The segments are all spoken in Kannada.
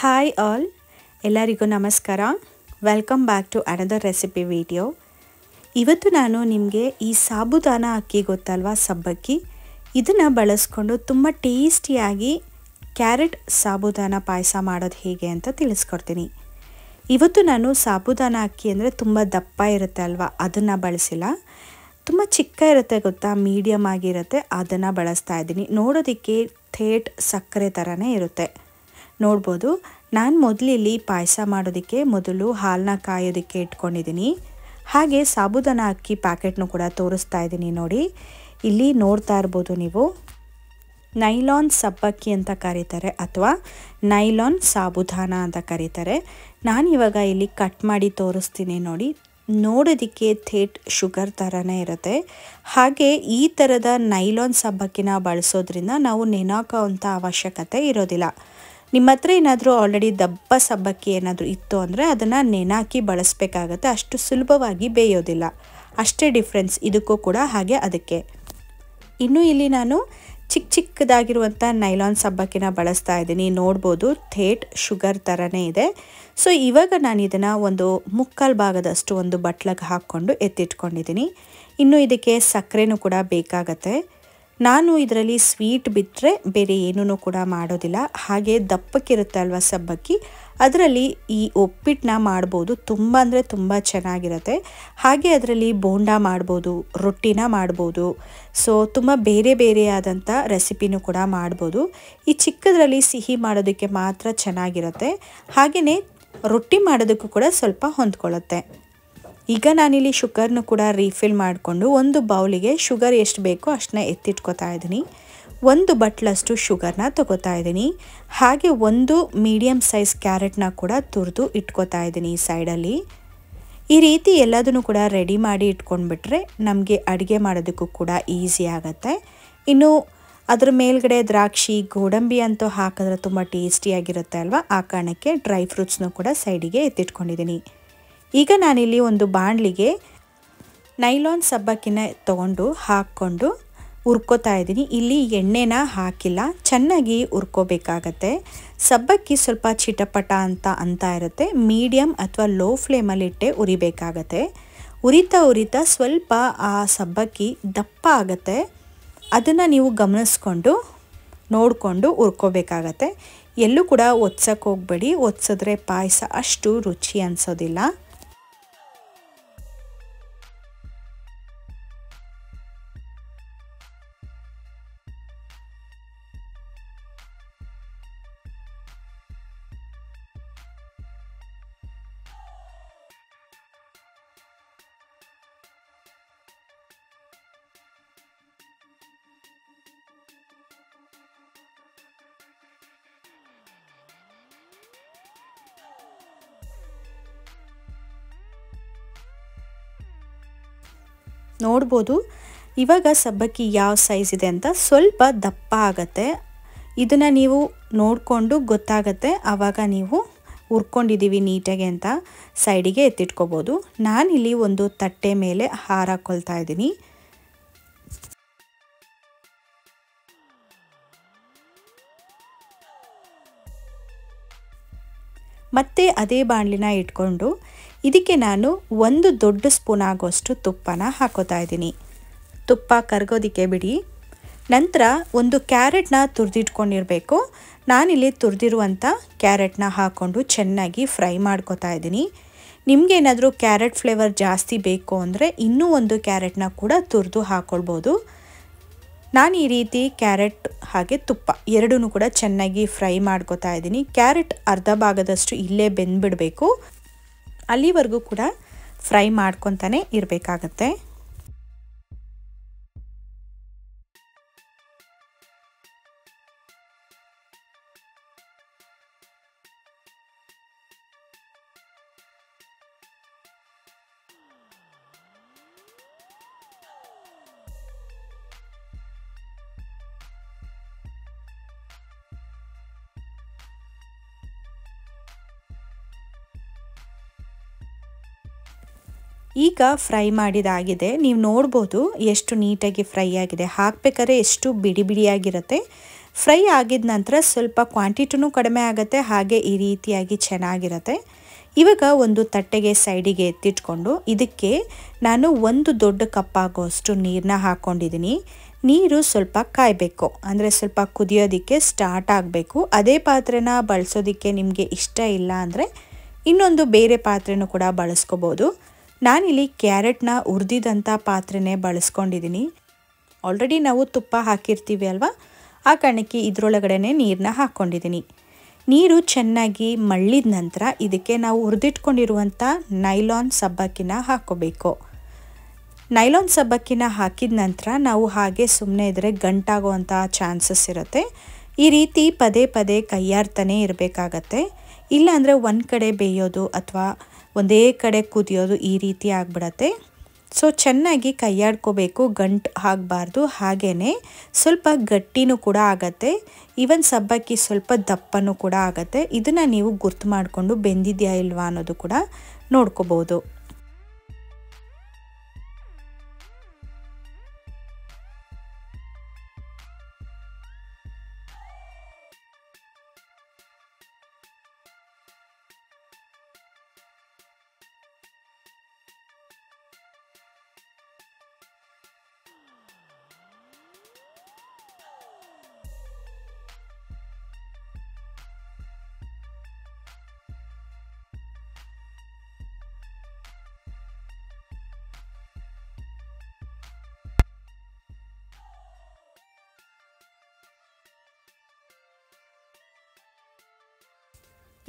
ಹಾಯ್ ಆಲ್, ಎಲ್ಲರಿಗೂ ನಮಸ್ಕಾರ. Welcome back to another recipe video. ಇವತ್ತು ನಾನು ನಿಮಗೆ ಈ ಸಾಬುದಾನ ಅಕ್ಕಿ ಗೊತ್ತಲ್ವಾ, ಸಬ್ಬಕ್ಕಿ, ಇದನ್ನು ಬಳಸ್ಕೊಂಡು ತುಂಬ ಟೇಸ್ಟಿಯಾಗಿ ಕ್ಯಾರೆಟ್ ಸಾಬುದಾನ ಪಾಯಸ ಮಾಡೋದು ಹೇಗೆ ಅಂತ ತಿಳಿಸ್ಕೊಡ್ತೀನಿ. ಇವತ್ತು ನಾನು ಸಾಬುದಾನ ಅಕ್ಕಿ ಅಂದರೆ ತುಂಬ ದಪ್ಪ ಇರುತ್ತೆ ಅಲ್ವಾ, ಅದನ್ನು ಬಳಸಿಲ್ಲ. ತುಂಬ ಚಿಕ್ಕ ಇರುತ್ತೆ ಗೊತ್ತಾ, ಮೀಡಿಯಮ್ ಆಗಿರುತ್ತೆ, ಅದನ್ನು ಬಳಸ್ತಾ ಇದ್ದೀನಿ. ನೋಡೋದಕ್ಕೆ ಥೇಟ್ ಸಕ್ಕರೆ ಥರನೇ ಇರುತ್ತೆ. ನೋಡ್ಬೋದು, ನಾನು ಮೊದಲಿಲ್ಲಿ ಪಾಯಸ ಮಾಡೋದಕ್ಕೆ ಮೊದಲು ಹಾಲನ್ನ ಕಾಯೋದಕ್ಕೆ ಇಟ್ಕೊಂಡಿದ್ದೀನಿ. ಹಾಗೆ ಸಾಬುದಾನ ಅಕ್ಕಿ ಪ್ಯಾಕೆಟ್ನು ಕೂಡ ತೋರಿಸ್ತಾ ಇದ್ದೀನಿ. ನೋಡಿ, ಇಲ್ಲಿ ನೋಡ್ತಾ ಇರ್ಬೋದು ನೀವು, ನೈಲಾನ್ ಸಬ್ಬಕ್ಕಿ ಅಂತ ಕರೀತಾರೆ ಅಥವಾ ನೈಲಾನ್ ಸಾಬುದಾನ ಅಂತ ಕರೀತಾರೆ. ನಾನಿವಾಗ ಇಲ್ಲಿ ಕಟ್ ಮಾಡಿ ತೋರಿಸ್ತೀನಿ. ನೋಡಿ, ನೋಡೋದಕ್ಕೆ ಥೇಟ್ ಶುಗರ್ ಥರನೇ ಇರುತ್ತೆ. ಹಾಗೆ ಈ ಥರದ ನೈಲಾನ್ ಸಬ್ಬಕ್ಕಿನ ಬಳಸೋದ್ರಿಂದ ನಾವು ನೆನಾಕೋವಂಥ ಅವಶ್ಯಕತೆ ಇರೋದಿಲ್ಲ. ನಿಮ್ಮ ಹತ್ರ ಏನಾದರೂ ಆಲ್ರೆಡಿ ದಪ್ಪ ಸಬ್ಬಕ್ಕಿ ಏನಾದರೂ ಇತ್ತು ಅಂದರೆ ಅದನ್ನು ನೆನಾಕಿ ಬಳಸಬೇಕಾಗತ್ತೆ. ಅಷ್ಟು ಸುಲಭವಾಗಿ ಬೇಯೋದಿಲ್ಲ. ಅಷ್ಟೇ ಡಿಫ್ರೆನ್ಸ್ ಇದಕ್ಕೂ ಕೂಡ ಹಾಗೆ ಅದಕ್ಕೆ. ಇನ್ನು ಇಲ್ಲಿ ನಾನು ಚಿಕ್ಕದಾಗಿರುವಂಥ ನೈಲಾನ್ ಸಬ್ಬಕ್ಕಿನ ಬಳಸ್ತಾ ಇದ್ದೀನಿ. ನೋಡ್ಬೋದು, ಥೇಟ್ ಶುಗರ್ ಥರನೇ ಇದೆ. ಸೊ ಇವಾಗ ನಾನು ಇದನ್ನು ಒಂದು ಮುಕ್ಕಾಲು ಭಾಗದಷ್ಟು ಒಂದು ಬಟ್ಲಿಗೆ ಹಾಕ್ಕೊಂಡು ಎತ್ತಿಟ್ಕೊಂಡಿದ್ದೀನಿ. ಇನ್ನು ಇದಕ್ಕೆ ಸಕ್ಕರೆನೂ ಕೂಡ ಬೇಕಾಗತ್ತೆ. ನಾನು ಇದರಲ್ಲಿ ಸ್ವೀಟ್ ಬಿಟ್ಟರೆ ಬೇರೆ ಏನೂ ಕೂಡ ಮಾಡೋದಿಲ್ಲ. ಹಾಗೆ ದಪ್ಪಕ್ಕಿರುತ್ತೆ ಅಲ್ವಾ ಸಬ್ಬಕ್ಕಿ, ಅದರಲ್ಲಿ ಈ ಉಪ್ಪಿಟ್ಟನ್ನ ಮಾಡ್ಬೋದು. ತುಂಬ ಅಂದರೆ ತುಂಬ ಚೆನ್ನಾಗಿರುತ್ತೆ. ಹಾಗೆ ಅದರಲ್ಲಿ ಬೋಂಡ ಮಾಡ್ಬೋದು, ರೊಟ್ಟಿನ ಮಾಡ್ಬೋದು. ಸೊ ತುಂಬ ಬೇರೆ ಆದಂಥ ರೆಸಿಪಿನೂ ಕೂಡ ಮಾಡ್ಬೋದು. ಈ ಚಿಕ್ಕದರಲ್ಲಿ ಸಿಹಿ ಮಾಡೋದಕ್ಕೆ ಮಾತ್ರ ಚೆನ್ನಾಗಿರುತ್ತೆ. ಹಾಗೆಯೇ ರೊಟ್ಟಿ ಮಾಡೋದಕ್ಕೂ ಕೂಡ ಸ್ವಲ್ಪ ಹೊಂದ್ಕೊಳ್ಳುತ್ತೆ. ಈಗ ನಾನಿಲ್ಲಿ ಶುಗರ್ನು ಕೂಡ ರೀಫಿಲ್ ಮಾಡಿಕೊಂಡು ಒಂದು ಬೌಲಿಗೆ ಶುಗರ್ ಎಷ್ಟು ಬೇಕೋ ಅಷ್ಟನ್ನ ಎತ್ತಿಟ್ಕೊತಾ ಇದ್ದೀನಿ. ಒಂದು ಬಟ್ಲಷ್ಟು ಶುಗರ್ನ ತೊಗೋತಾ ಇದ್ದೀನಿ. ಹಾಗೆ ಒಂದು ಮೀಡಿಯಮ್ ಸೈಜ್ ಕ್ಯಾರೆಟ್ನ ಕೂಡ ತುರಿದು ಇಟ್ಕೊತಾ ಇದ್ದೀನಿ ಈ ಸೈಡಲ್ಲಿ. ಈ ರೀತಿ ಎಲ್ಲದನ್ನು ಕೂಡ ರೆಡಿ ಮಾಡಿ ಇಟ್ಕೊಂಡ್ಬಿಟ್ರೆ ನಮಗೆ ಅಡುಗೆ ಮಾಡೋದಕ್ಕೂ ಕೂಡ ಈಸಿ ಆಗುತ್ತೆ. ಇನ್ನು ಅದ್ರ ಮೇಲ್ಗಡೆ ದ್ರಾಕ್ಷಿ, ಗೋಡಂಬಿ ಅಂತೂ ಹಾಕಿದ್ರೆ ತುಂಬ ಟೇಸ್ಟಿಯಾಗಿರುತ್ತೆ ಅಲ್ವಾ, ಆ ಕಾರಣಕ್ಕೆ ಡ್ರೈ ಫ್ರೂಟ್ಸ್ನೂ ಕೂಡ ಸೈಡಿಗೆ ಎತ್ತಿಟ್ಕೊಂಡಿದ್ದೀನಿ. ಈಗ ನಾನಿಲ್ಲಿ ಒಂದು ಬಾಣಲಿಗೆ ನೈಲಾನ್ ಸಬ್ಬಕ್ಕಿನ ತೊಗೊಂಡು ಹಾಕ್ಕೊಂಡು ಹುರ್ಕೋತಾ ಇದ್ದೀನಿ. ಇಲ್ಲಿ ಎಣ್ಣೆನ ಹಾಕಿಲ್ಲ, ಚೆನ್ನಾಗಿ ಹುರ್ಕೋಬೇಕಾಗತ್ತೆ. ಸಬ್ಬಕ್ಕಿ ಸ್ವಲ್ಪ ಚಿಟಪಟ ಅಂತ ಇರುತ್ತೆ. ಮೀಡಿಯಮ್ ಅಥವಾ ಲೋ ಫ್ಲೇಮಲ್ಲಿಟ್ಟೆ ಉರಿಬೇಕಾಗತ್ತೆ. ಉರಿತಾ ಸ್ವಲ್ಪ ಆ ಸಬ್ಬಕ್ಕಿ ದಪ್ಪ ಆಗುತ್ತೆ. ಅದನ್ನು ನೀವು ಗಮನಿಸ್ಕೊಂಡು ನೋಡಿಕೊಂಡು ಹುರ್ಕೋಬೇಕಾಗತ್ತೆ. ಎಲ್ಲೂ ಕೂಡ ಒತ್ಸಕ್ಕೆ ಹೋಗಬೇಡಿ. ಒತ್ಸಿದ್ರೆ ಪಾಯಸ ಅಷ್ಟು ರುಚಿ ಅನಿಸೋದಿಲ್ಲ. ನೋಡ್ಬೋದು ಇವಾಗ ಸಬ್ಬಕ್ಕಿ ಯಾವ ಸೈಜ್ ಇದೆ ಅಂತ. ಸ್ವಲ್ಪ ದಪ್ಪ ಆಗತ್ತೆ. ಇದನ್ನು ನೀವು ನೋಡಿಕೊಂಡು ಗೊತ್ತಾಗತ್ತೆ. ಆವಾಗ ನೀವು ಹುರ್ಕೊಂಡಿದ್ದೀವಿ ನೀಟಾಗಿ ಅಂತ ಸೈಡಿಗೆ ಎತ್ತಿಟ್ಕೋಬೋದು. ನಾನಿಲ್ಲಿ ಒಂದು ತಟ್ಟೆ ಮೇಲೆ ಹಾರಾಕೊಳ್ತಾ ಇದ್ದೀನಿ. ಮತ್ತೆ ಅದೇ ಬಾಣಲಿನ ಇಟ್ಕೊಂಡು ಇದಕ್ಕೆ ನಾನು ಒಂದು ದೊಡ್ಡ ಸ್ಪೂನ್ ಆಗೋಷ್ಟು ತುಪ್ಪನ ಹಾಕೋತಾ ಇದ್ದೀನಿ. ತುಪ್ಪ ಕರಗೋದಕ್ಕೆ ಬಿಡಿ. ನಂತರ ಒಂದು ಕ್ಯಾರೆಟ್ನ ತುರಿದಿಟ್ಕೊಂಡಿರಬೇಕು. ನಾನಿಲ್ಲಿ ತುರಿದಿರುವಂಥ ಕ್ಯಾರೆಟ್ನ ಹಾಕ್ಕೊಂಡು ಚೆನ್ನಾಗಿ ಫ್ರೈ ಮಾಡ್ಕೋತಾ ಇದ್ದೀನಿ. ನಿಮಗೇನಾದರೂ ಕ್ಯಾರೆಟ್ ಫ್ಲೇವರ್ ಜಾಸ್ತಿ ಬೇಕು ಅಂದರೆ ಇನ್ನೂ ಒಂದು ಕ್ಯಾರೆಟ್ನ ಕೂಡ ತುರಿದು ಹಾಕ್ಕೊಳ್ಬೋದು. ನಾನು ಈ ರೀತಿ ಕ್ಯಾರೆಟ್ ಹಾಗೆ ತುಪ್ಪ ಎರಡೂ ಕೂಡ ಚೆನ್ನಾಗಿ ಫ್ರೈ ಮಾಡ್ಕೋತಾ ಇದ್ದೀನಿ. ಕ್ಯಾರೆಟ್ ಅರ್ಧ ಭಾಗದಷ್ಟು ಇಲ್ಲೇ ಬೆಂದ್ಬಿಡಬೇಕು. ಅಲ್ಲಿವರೆಗೂ ಕೂಡ ಫ್ರೈ ಮಾಡ್ಕೊತಾನೆ ಇರಬೇಕಾಗತ್ತೆ. ಈಗ ಫ್ರೈ ಮಾಡಿದಾಗಿದೆ. ನೀವು ನೋಡ್ಬೋದು ಎಷ್ಟು ನೀಟಾಗಿ ಫ್ರೈ ಆಗಿದೆ. ಹಾಕಬೇಕಾದ್ರೆ ಎಷ್ಟು ಬಿಡಿಯಾಗಿರುತ್ತೆ. ಫ್ರೈ ಆಗಿದ ನಂತರ ಸ್ವಲ್ಪ ಕ್ವಾಂಟಿಟಿನೂ ಕಡಿಮೆ ಆಗುತ್ತೆ, ಹಾಗೆ ಈ ರೀತಿಯಾಗಿ ಚೆನ್ನಾಗಿರುತ್ತೆ. ಇವಾಗ ಒಂದು ತಟ್ಟೆಗೆ ಸೈಡಿಗೆ ಎತ್ತಿಟ್ಕೊಂಡು ಇದಕ್ಕೆ ನಾನು 1 ದೊಡ್ಡ ಕಪ್ ಆಗೋಷ್ಟು ನೀರನ್ನ ಹಾಕ್ಕೊಂಡಿದ್ದೀನಿ. ನೀರು ಸ್ವಲ್ಪ ಕಾಯಬೇಕು, ಅಂದರೆ ಸ್ವಲ್ಪ ಕುದಿಯೋದಕ್ಕೆ ಸ್ಟಾರ್ಟ್ ಆಗಬೇಕು. ಅದೇ ಪಾತ್ರೆನ ಬಳಸೋದಕ್ಕೆ ನಿಮಗೆ ಇಷ್ಟ ಇಲ್ಲ ಅಂದರೆ ಇನ್ನೊಂದು ಬೇರೆ ಪಾತ್ರೆನೂ ಕೂಡ ಬಳಸ್ಕೋಬೋದು. ನಾನಿಲ್ಲಿ ಕ್ಯಾರೆಟ್ನ ಹುರಿದಿದಂಥ ಪಾತ್ರೆನೇ ಬಳಸ್ಕೊಂಡಿದ್ದೀನಿ. ಆಲ್ರೆಡಿ ನಾವು ತುಪ್ಪ ಹಾಕಿರ್ತೀವಿ ಅಲ್ವಾ, ಆ ಕಾರಣಕ್ಕೆ ಇದರೊಳಗಡೆ ನೀರನ್ನ ಹಾಕ್ಕೊಂಡಿದ್ದೀನಿ. ನೀರು ಚೆನ್ನಾಗಿ ಮಳ್ಳಿದ ನಂತರ ಇದಕ್ಕೆ ನಾವು ಹುರಿದಿಟ್ಕೊಂಡಿರುವಂಥ ನೈಲಾನ್ ಸಬ್ಬಕ್ಕಿನ ಹಾಕ್ಕೋಬೇಕು. ನೈಲಾನ್ ಸಬ್ಬಕ್ಕಿನ ಹಾಕಿದ ನಂತರ ನಾವು ಹಾಗೆ ಸುಮ್ಮನೆ ಇದ್ದರೆ ಗಂಟಾಗುವಂಥ ಚಾನ್ಸಸ್ ಇರುತ್ತೆ. ಈ ರೀತಿ ಪದೇ ಪದೇ ಕೈಯಾಡ್ತಾನೆ ಇರಬೇಕಾಗತ್ತೆ. ಇಲ್ಲಾಂದರೆ ಒಂದು ಕಡೆ ಬೇಯೋದು ಅಥವಾ ಒಂದೇ ಕಡೆ ಕುದಿಯೋದು ಈ ರೀತಿ ಆಗಿಬಿಡತ್ತೆ. ಸೊ ಚೆನ್ನಾಗಿ ಕೈಯಾಡ್ಕೋಬೇಕು, ಗಂಟು ಆಗಬಾರ್ದು. ಹಾಗೆಯೇ ಸ್ವಲ್ಪ ಗಟ್ಟಿನೂ ಕೂಡ ಆಗತ್ತೆ. ಈವನ್ ಸಬ್ಬಕ್ಕಿ ಸ್ವಲ್ಪ ದಪ್ಪನೂ ಕೂಡ ಆಗತ್ತೆ. ಇದನ್ನು ನೀವು ಗುರ್ತು ಮಾಡಿಕೊಂಡು ಬೆಂದಿದೆಯಾ ಇಲ್ವಾ ಅನ್ನೋದು ಕೂಡ ನೋಡ್ಕೋಬೋದು.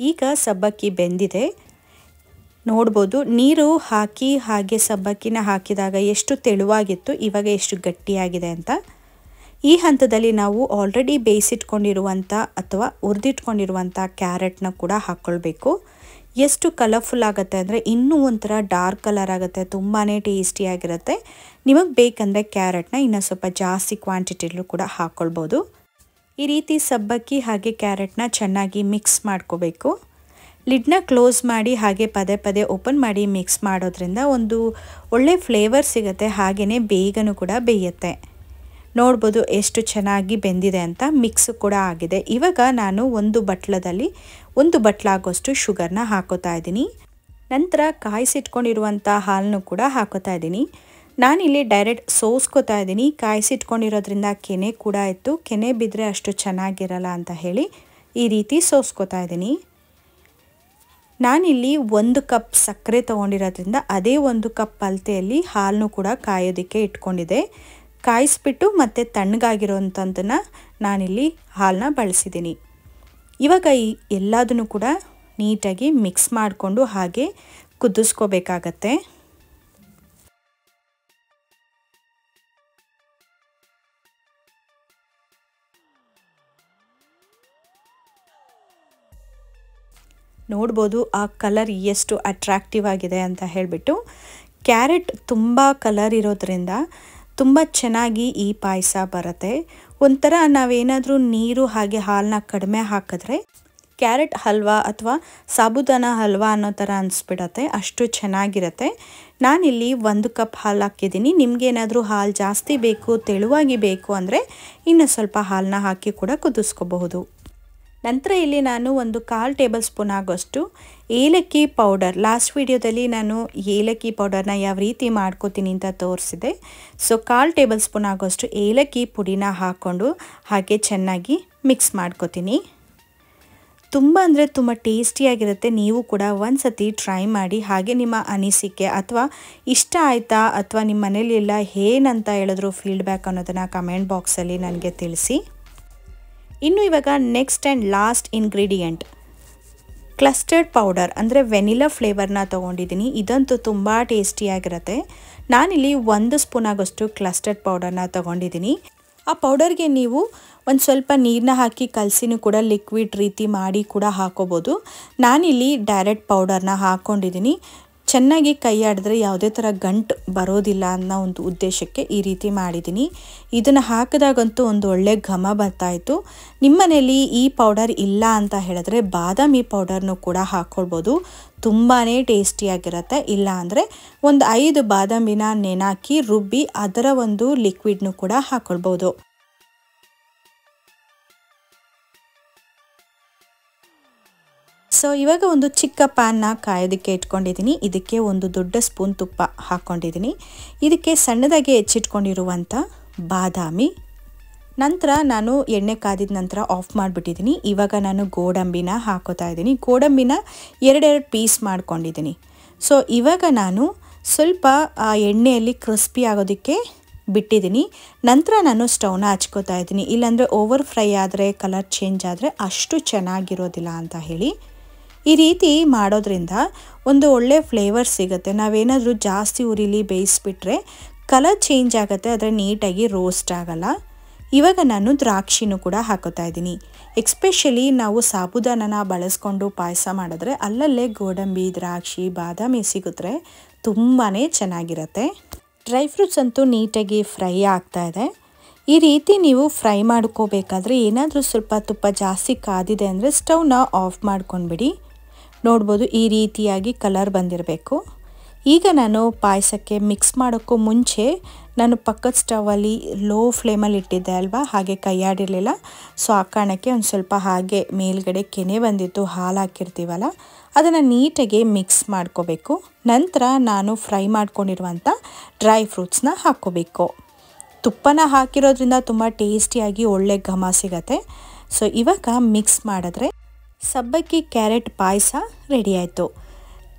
ಈಗ ಸಬ್ಬಕ್ಕಿ ಬೆಂದಿದೆ ನೋಡ್ಬೋದು. ನೀರು ಹಾಕಿ ಹಾಗೆ ಸಬ್ಬಕ್ಕಿನ ಹಾಕಿದಾಗ ಎಷ್ಟು ತೆಳುವಾಗಿತ್ತು, ಇವಾಗ ಎಷ್ಟು ಗಟ್ಟಿಯಾಗಿದೆ ಅಂತ. ಈ ಹಂತದಲ್ಲಿ ನಾವು ಆಲ್ರೆಡಿ ಬೇಯಿಸಿಟ್ಕೊಂಡಿರುವಂಥ ಅಥವಾ ಹುರಿದಿಟ್ಕೊಂಡಿರುವಂಥ ಕ್ಯಾರೆಟ್ನ ಕೂಡ ಹಾಕ್ಕೊಳ್ಬೇಕು. ಎಷ್ಟು ಕಲರ್ಫುಲ್ ಆಗುತ್ತೆ ಅಂದರೆ ಇನ್ನೂ ಒಂಥರ ಡಾರ್ಕ್ ಕಲರ್ ಆಗುತ್ತೆ, ತುಂಬಾ ಟೇಸ್ಟಿಯಾಗಿರುತ್ತೆ. ನಿಮಗೆ ಬೇಕಂದರೆ ಕ್ಯಾರೆಟ್ನ ಇನ್ನೂ ಸ್ವಲ್ಪ ಜಾಸ್ತಿ ಕ್ವಾಂಟಿಟಿಲೂ ಕೂಡ ಹಾಕ್ಕೊಳ್ಬೋದು. ಈ ರೀತಿ ಸಬ್ಬಕ್ಕಿ ಹಾಗೆ ಕ್ಯಾರೆಟ್ನ ಚೆನ್ನಾಗಿ ಮಿಕ್ಸ್ ಮಾಡ್ಕೋಬೇಕು. ಲಿಡ್ನ ಕ್ಲೋಸ್ ಮಾಡಿ ಹಾಗೆ ಪದೇ ಪದೇ ಓಪನ್ ಮಾಡಿ ಮಿಕ್ಸ್ ಮಾಡೋದ್ರಿಂದ ಒಂದು ಒಳ್ಳೆ ಫ್ಲೇವರ್ ಸಿಗುತ್ತೆ, ಹಾಗೆಯೇ ಬೇಗನೂ ಕೂಡ ಬೇಯುತ್ತೆ. ನೋಡ್ಬೋದು ಎಷ್ಟು ಚೆನ್ನಾಗಿ ಬೆಂದಿದೆ ಅಂತ. ಮಿಕ್ಸ್ ಕೂಡ ಆಗಿದೆ. ಇವಾಗ ನಾನು ಒಂದು ಬಟ್ಲದಲ್ಲಿ 1 ಬಟ್ಲಾಗೋಷ್ಟು ಶುಗರ್ನ ಹಾಕೋತಾ ಇದ್ದೀನಿ. ನಂತರ ಕಾಯಿಸಿಟ್ಕೊಂಡಿರುವಂಥ ಹಾಲನ್ನು ಕೂಡ ಹಾಕೋತಾ ಇದ್ದೀನಿ. ನಾನಿಲ್ಲಿ ಡೈರೆಕ್ಟ್ ಸೋಸ್ಕೋತಾ ಇದ್ದೀನಿ. ಕಾಯಿಸಿಟ್ಕೊಂಡಿರೋದ್ರಿಂದ ಕೆನೆ ಕೂಡ ಇತ್ತು, ಕೆನೆ ಬಿದ್ದರೆ ಅಷ್ಟು ಚೆನ್ನಾಗಿರಲ್ಲ ಅಂತ ಹೇಳಿ ಈ ರೀತಿ ಸೋಸ್ಕೋತಾ ಇದ್ದೀನಿ. ನಾನಿಲ್ಲಿ 1 ಕಪ್ ಸಕ್ಕರೆ ತೊಗೊಂಡಿರೋದ್ರಿಂದ ಅದೇ 1 ಕಪ್ ಅಳತೆಯಲ್ಲಿ ಹಾಲನ್ನು ಕೂಡ ಕಾಯೋದಕ್ಕೆ ಇಟ್ಕೊಂಡಿದ್ದೆ. ಕಾಯಿಸ್ಬಿಟ್ಟು ಮತ್ತು ತಣ್ಣಗಾಗಿರೋಂಥದ್ದನ್ನು ನಾನಿಲ್ಲಿ ಹಾಲನ್ನ ಬಳಸಿದ್ದೀನಿ. ಇವಾಗ ಈ ಎಲ್ಲದನ್ನು ಕೂಡ ನೀಟಾಗಿ ಮಿಕ್ಸ್ ಮಾಡಿಕೊಂಡು ಹಾಗೆ ಕುದಿಸ್ಕೋಬೇಕಾಗತ್ತೆ. ನೋಡ್ಬೋದು ಆ ಕಲರ್ ಎಷ್ಟು ಅಟ್ರಾಕ್ಟಿವ್ ಆಗಿದೆ ಅಂತ ಹೇಳಿಬಿಟ್ಟು. ಕ್ಯಾರೆಟ್ ತುಂಬ ಕಲರ್ ಇರೋದ್ರಿಂದ ತುಂಬ ಚೆನ್ನಾಗಿ ಈ ಪಾಯಸ ಬರುತ್ತೆ. ಒಂಥರ ನಾವೇನಾದರೂ ನೀರು ಹಾಗೆ ಹಾಲನ್ನ ಕಡಿಮೆ ಹಾಕಿದ್ರೆ ಕ್ಯಾರೆಟ್ ಹಲ್ವಾ ಅಥವಾ ಸಾಬುದಾನ ಹಲ್ವಾ ಅನ್ನೋ ಥರ ಅನಿಸ್ಬಿಡತ್ತೆ, ಅಷ್ಟು ಚೆನ್ನಾಗಿರುತ್ತೆ. ನಾನಿಲ್ಲಿ 1 ಕಪ್ ಹಾಲು ಹಾಕಿದ್ದೀನಿ. ನಿಮಗೇನಾದರೂ ಹಾಲು ಜಾಸ್ತಿ ಬೇಕು, ತೆಳುವಾಗಿ ಬೇಕು ಅಂದರೆ ಇನ್ನೂ ಸ್ವಲ್ಪ ಹಾಲನ್ನ ಹಾಕಿ ಕೂಡ ಕುದಿಸ್ಕೋಬಹುದು. ನಂತರ ಇಲ್ಲಿ ನಾನು 1/4 ಟೇಬಲ್ ಸ್ಪೂನ್ ಆಗೋಷ್ಟು ಏಲಕ್ಕಿ ಪೌಡರ್, ಲಾಸ್ಟ್ ವಿಡಿಯೋದಲ್ಲಿ ನಾನು ಏಲಕ್ಕಿ ಪೌಡರ್ನ ಯಾವ ರೀತಿ ಮಾಡ್ಕೋತೀನಿ ಅಂತ ತೋರಿಸಿದೆ. ಸೊ 1/4 ಟೇಬಲ್ ಸ್ಪೂನ್ ಆಗೋಷ್ಟು ಏಲಕ್ಕಿ ಪುಡಿನ ಹಾಕ್ಕೊಂಡು ಹಾಗೆ ಚೆನ್ನಾಗಿ ಮಿಕ್ಸ್ ಮಾಡ್ಕೋತೀನಿ. ತುಂಬ ಅಂದರೆ ತುಂಬ ಟೇಸ್ಟಿಯಾಗಿರುತ್ತೆ. ನೀವು ಕೂಡ ಒಂದು ಸತಿ ಟ್ರೈ ಮಾಡಿ. ಹಾಗೆ ನಿಮ್ಮ ಅನಿಸಿಕೆ ಅಥವಾ ಇಷ್ಟ ಆಯಿತಾ ಅಥವಾ ನಿಮ್ಮ ಮನೇಲಿ ಎಲ್ಲ ಏನಂತ ಹೇಳಿದ್ರು ಫೀಡ್ಬ್ಯಾಕ್ ಅನ್ನೋದನ್ನು ಕಮೆಂಟ್ ಬಾಕ್ಸಲ್ಲಿ ನನಗೆ ತಿಳಿಸಿ. ಇನ್ನು ಇವಾಗ next and last ingredient clustered powder, ಅಂದರೆ ವೆನಿಲಾ ಫ್ಲೇವರ್ನ ತೊಗೊಂಡಿದ್ದೀನಿ. ಇದಂತೂ ತುಂಬ ಟೇಸ್ಟಿಯಾಗಿರುತ್ತೆ. ನಾನಿಲ್ಲಿ 1 ಸ್ಪೂನ್ ಆಗೋಷ್ಟು ಕ್ಲಸ್ಟರ್ಡ್ ಪೌಡರ್ನ ತೊಗೊಂಡಿದ್ದೀನಿ. ಆ ಪೌಡರ್ಗೆ ನೀವು ಒಂದು ಸ್ವಲ್ಪ ನೀರನ್ನ ಹಾಕಿ ಕಲಸಿನೂ ಕೂಡ ಲಿಕ್ವಿಡ್ ರೀತಿ ಮಾಡಿ ಕೂಡ ಹಾಕೋಬೋದು. ನಾನಿಲ್ಲಿ ಡೈರೆಕ್ಟ್ ಪೌಡರ್ನ ಹಾಕ್ಕೊಂಡಿದ್ದೀನಿ. ಚೆನ್ನಾಗಿ ಕೈ ಆಡಿದ್ರೆ ಯಾವುದೇ ಥರ ಗಂಟು ಬರೋದಿಲ್ಲ ಅನ್ನೋ ಒಂದು ಉದ್ದೇಶಕ್ಕೆ ಈ ರೀತಿ ಮಾಡಿದ್ದೀನಿ. ಇದನ್ನು ಹಾಕಿದಾಗಂತೂ ಒಂದು ಒಳ್ಳೆ ಘಮ ಬರ್ತಾಯಿತ್ತು. ನಿಮ್ಮ ಮನೇಲಿ ಈ ಪೌಡರ್ ಇಲ್ಲ ಅಂತ ಹೇಳಿದ್ರೆ ಬಾದಾಮಿ ಪೌಡರ್ನು ಕೂಡ ಹಾಕ್ಕೊಳ್ಬೋದು, ತುಂಬಾ ಟೇಸ್ಟಿಯಾಗಿರುತ್ತೆ. ಇಲ್ಲ ಅಂದರೆ ಒಂದು 5 ಬಾದಾಮಿನ ನೆನಾಕಿ ರುಬ್ಬಿ ಅದರ ಒಂದು ಲಿಕ್ವಿಡ್ನು ಕೂಡ ಹಾಕ್ಕೊಳ್ಬೋದು. ಸೊ ಇವಾಗ ಒಂದು ಚಿಕ್ಕ ಪ್ಯಾನ್ನ ಕಾಯೋದಕ್ಕೆ ಇಟ್ಕೊಂಡಿದ್ದೀನಿ. ಇದಕ್ಕೆ ಒಂದು ದೊಡ್ಡ ಸ್ಪೂನ್ ತುಪ್ಪ ಹಾಕ್ಕೊಂಡಿದ್ದೀನಿ. ಇದಕ್ಕೆ ಸಣ್ಣದಾಗಿ ಹೆಚ್ಚಿಟ್ಕೊಂಡಿರುವಂಥ ಬಾದಾಮಿ, ನಂತರ ನಾನು ಎಣ್ಣೆ ಕಾದಿದ ನಂತರ ಆಫ್ ಮಾಡಿಬಿಟ್ಟಿದ್ದೀನಿ. ಇವಾಗ ನಾನು ಗೋಡಂಬಿನ ಹಾಕೋತಾ ಇದ್ದೀನಿ. ಗೋಡಂಬಿನ ಎರಡೆರಡು ಪೀಸ್ ಮಾಡ್ಕೊಂಡಿದ್ದೀನಿ. ಸೊ ಇವಾಗ ನಾನು ಸ್ವಲ್ಪ ಎಣ್ಣೆಯಲ್ಲಿ ಕ್ರಿಸ್ಪಿ ಆಗೋದಕ್ಕೆ ಬಿಟ್ಟಿದ್ದೀನಿ. ನಂತರ ನಾನು ಸ್ಟವ್ನ ಹಚ್ಕೋತಾ ಇದ್ದೀನಿ. ಇಲ್ಲಾಂದರೆ ಓವರ್ ಫ್ರೈ ಆದರೆ ಕಲರ್ ಚೇಂಜ್ ಆದರೆ ಅಷ್ಟು ಚೆನ್ನಾಗಿರೋದಿಲ್ಲ ಅಂತ ಹೇಳಿ. ಈ ರೀತಿ ಮಾಡೋದ್ರಿಂದ ಒಂದು ಒಳ್ಳೆ ಫ್ಲೇವರ್ ಸಿಗುತ್ತೆ. ನಾವೇನಾದರೂ ಜಾಸ್ತಿ ಉರಿಲಿ ಬೇಯಿಸ್ಬಿಟ್ರೆ ಕಲರ್ ಚೇಂಜ್ ಆಗುತ್ತೆ, ಆದರೆ ನೀಟಾಗಿ ರೋಸ್ಟ್ ಆಗಲ್ಲ. ಇವಾಗ ನಾನು ದ್ರಾಕ್ಷಿನೂ ಕೂಡ ಹಾಕೋತಾ ಇದ್ದೀನಿ. ಎಕ್ಸ್ಪೆಷಲಿ ನಾವು ಸಾಬುದಾನನ ಬಳಸ್ಕೊಂಡು ಪಾಯಸ ಮಾಡಿದ್ರೆ ಅಲ್ಲಲ್ಲೇ ಗೋಡಂಬಿ, ದ್ರಾಕ್ಷಿ, ಬಾದಾಮಿ ಸಿಗುತ್ತೆ, ತುಂಬಾ ಚೆನ್ನಾಗಿರುತ್ತೆ. ಡ್ರೈ ಫ್ರೂಟ್ಸ್ ಅಂತೂ ನೀಟಾಗಿ ಫ್ರೈ ಆಗ್ತಾ ಇದೆ. ಈ ರೀತಿ ನೀವು ಫ್ರೈ ಮಾಡ್ಕೋಬೇಕಾದ್ರೆ ಏನಾದರೂ ಸ್ವಲ್ಪ ತುಪ್ಪ ಜಾಸ್ತಿ ಕಾದಿದೆ ಅಂದರೆ ಸ್ಟವ್ನ ಆಫ್ ಮಾಡ್ಕೊಂಡ್ಬಿಡಿ. ನೋಡ್ಬೋದು ಈ ರೀತಿಯಾಗಿ ಕಲರ್ ಬಂದಿರಬೇಕು. ಈಗ ನಾನು ಪಾಯಸಕ್ಕೆ ಮಿಕ್ಸ್ ಮಾಡೋಕ್ಕೂ ಮುಂಚೆ ನಾನು ಪಕ್ಕದ ಸ್ಟವಲ್ಲಿ ಲೋ ಫ್ಲೇಮಲ್ಲಿ ಇಟ್ಟಿದ್ದೆ ಅಲ್ವಾ, ಹಾಗೆ ಕೈಯಾಡಿರಲಿಲ್ಲ. ಸೊ ಆ ಕಾರಣಕ್ಕೆ ಒಂದು ಸ್ವಲ್ಪ ಹಾಗೆ ಮೇಲ್ಗಡೆ ಕೆನೆ ಬಂದಿತ್ತು, ಹಾಲು ಹಾಕಿರ್ತೀವಲ್ಲ ಅದನ್ನು ನೀಟಾಗಿ ಮಿಕ್ಸ್ ಮಾಡ್ಕೋಬೇಕು. ನಂತರ ನಾನು ಫ್ರೈ ಮಾಡ್ಕೊಂಡಿರುವಂಥ ಡ್ರೈ ಫ್ರೂಟ್ಸ್ನ ಹಾಕ್ಕೋಬೇಕು. ತುಪ್ಪನ ಹಾಕಿರೋದ್ರಿಂದ ತುಂಬ ಟೇಸ್ಟಿಯಾಗಿ ಒಳ್ಳೆ ಘಮ ಸಿಗತ್ತೆ. ಸೊ ಇವಾಗ ಮಿಕ್ಸ್ ಮಾಡಿದ್ರೆ ಸಬ್ಬಕ್ಕಿ ಕ್ಯಾರೆಟ್ ಪಾಯಸ ರೆಡಿ ಆಯಿತು.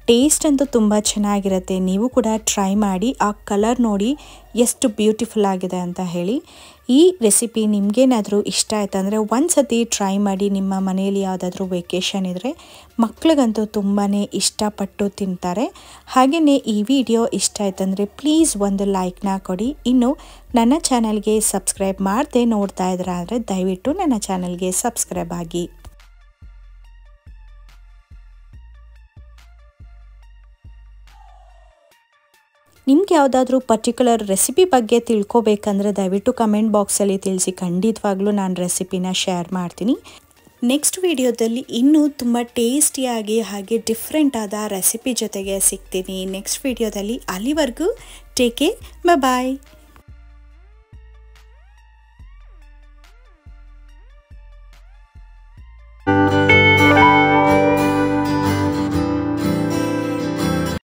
ಟೇಸ್ಟ್ ಅಂತೂ ತುಂಬ ಚೆನ್ನಾಗಿರುತ್ತೆ. ನೀವು ಕೂಡ ಟ್ರೈ ಮಾಡಿ. ಆ ಕಲರ್ ನೋಡಿ ಎಷ್ಟು ಬ್ಯೂಟಿಫುಲ್ ಆಗಿದೆ ಅಂತ ಹೇಳಿ. ಈ ರೆಸಿಪಿ ನಿಮಗೇನಾದರೂ ಇಷ್ಟ ಆಯ್ತಂದರೆ ಒಂದು ಸತಿ ಟ್ರೈ ಮಾಡಿ. ನಿಮ್ಮ ಮನೆಯಲ್ಲಿ ಯಾವುದಾದ್ರೂ ವೆಕೇಷನ್ ಇದ್ದರೆ ಮಕ್ಳಿಗಂತೂ ತುಂಬಾ ಇಷ್ಟಪಟ್ಟು ತಿಂತಾರೆ. ಹಾಗೆಯೇ ಈ ವಿಡಿಯೋ ಇಷ್ಟ ಆಯ್ತಂದರೆ ಪ್ಲೀಸ್ ಒಂದು ಲೈಕ್ನ ಕೊಡಿ. ಇನ್ನು ನನ್ನ ಚಾನಲ್ಗೆ ಸಬ್ಸ್ಕ್ರೈಬ್ ಮಾಡದೆ ನೋಡ್ತಾ ಇದ್ದೀರಾ ಅಂದರೆ ದಯವಿಟ್ಟು ನನ್ನ ಚಾನಲ್ಗೆ ಸಬ್ಸ್ಕ್ರೈಬ್ ಆಗಿ. ನಿಮ್ಗೆ ಯಾವುದಾದ್ರೂ ಪರ್ಟಿಕ್ಯುಲರ್ ರೆಸಿಪಿ ಬಗ್ಗೆ ತಿಳ್ಕೊಬೇಕಂದ್ರೆ ದಯವಿಟ್ಟು ಕಮೆಂಟ್ ಬಾಕ್ಸಲ್ಲಿ ತಿಳಿಸಿ. ಖಂಡಿತವಾಗ್ಲೂ ನಾನು ರೆಸಿಪಿನ ಶೇರ್ ಮಾಡ್ತೀನಿ. ನೆಕ್ಸ್ಟ್ ವಿಡಿಯೋದಲ್ಲಿ ಇನ್ನೂ ತುಂಬ ಟೇಸ್ಟಿಯಾಗಿ ಹಾಗೆ ಡಿಫ್ರೆಂಟ್ ಆದ ರೆಸಿಪಿ ಜೊತೆಗೆ ಸಿಗ್ತೀನಿ ನೆಕ್ಸ್ಟ್ ವಿಡಿಯೋದಲ್ಲಿ. ಅಲ್ಲಿವರೆಗೂ ಟೇಕ್ ಕೇರ್, ಬಾಯ್.